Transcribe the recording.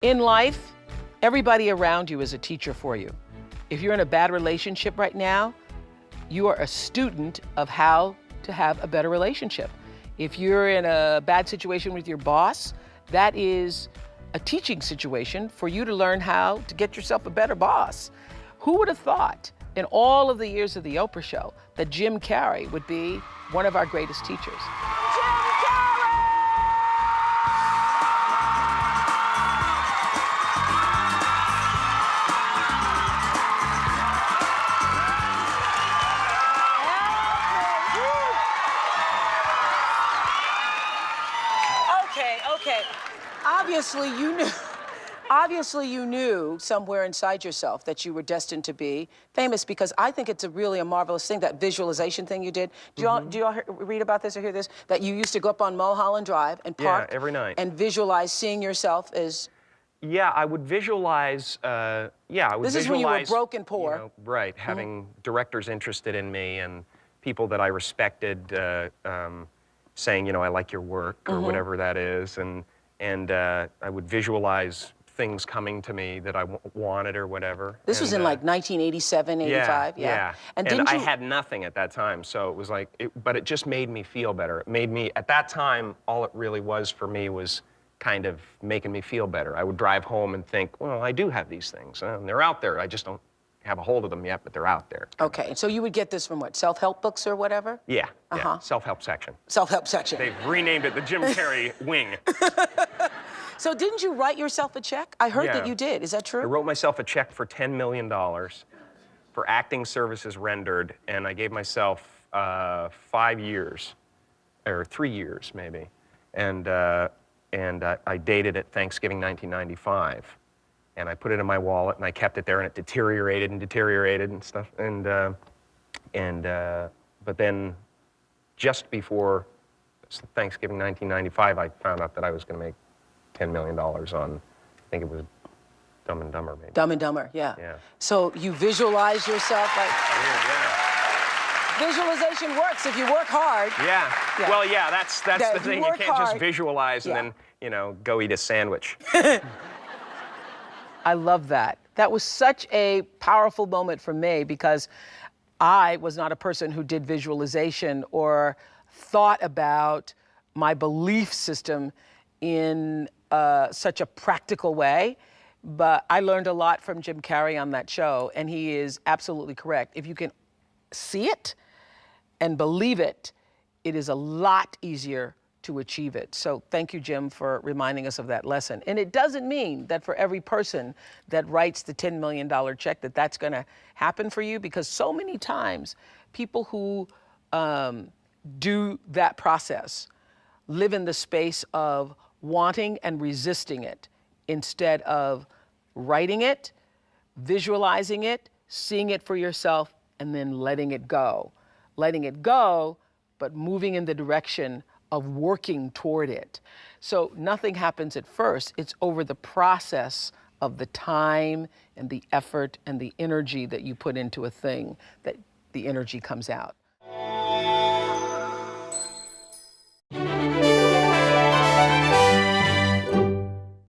In life, everybody around you is a teacher for you. If you're in a bad relationship right now, you are a student of how to have a better relationship. If you're in a bad situation with your boss, that is a teaching situation for you to learn how to get yourself a better boss. Who would have thought in all of the years of the Oprah show that Jim Carrey would be one of our greatest teachers? Okay. Obviously you knew somewhere inside yourself that you were destined to be famous, because I think it's really a marvelous thing, that visualization thing you did. Do y'all read about this or hear this? That you used to go up on Mulholland Drive and park every night and visualize seeing yourself as... Yeah, I would visualize, This is when you were broke and poor. You know, right, having directors interested in me and people that I respected saying, you know, I like your work, or whatever that is, and I would visualize things coming to me that I wanted or whatever. This was in like 1987, 85? Yeah. And I had nothing at that time, so it was like, but it just made me feel better. It made me, at that time, all it really was for me was kind of making me feel better. I would drive home and think, well, I do have these things, and they're out there. I just don't have a hold of them yet, but they're out there. Okay, so you would get this from what, self-help books or whatever? Yeah, self-help section. Self-help section. They've renamed it the Jim Carrey wing. So didn't you write yourself a check? I heard that you did. Is that true? I wrote myself a check for $10 million for acting services rendered, and I gave myself 5 years, or 3 years maybe, and I dated it Thanksgiving 1995. And I put it in my wallet, and I kept it there, and it deteriorated and stuff. But then, just before Thanksgiving 1995, I found out that I was going to make $10 million on, I think it was Dumb and Dumber, maybe. Dumb and Dumber, yeah. So you visualize yourself like... Visualization works if you work hard. Yeah. Well, yeah, that's the thing. You can't just visualize and then, you know, go eat a sandwich. I love that. That was such a powerful moment for me, because I was not a person who did visualization or thought about my belief system in such a practical way. But I learned a lot from Jim Carrey on that show, and he is absolutely correct. If you can see it and believe it, it is a lot easier to achieve it. So thank you, Jim, for reminding us of that lesson. And it doesn't mean that for every person that writes the $10 million check that that's going to happen for you, because so many times people who do that process live in the space of wanting and resisting it instead of writing it, visualizing it, seeing it for yourself, and then letting it go. Letting it go, but moving in the direction of working toward it. So nothing happens at first. It's over the process of the time and the effort and the energy that you put into a thing that the energy comes out.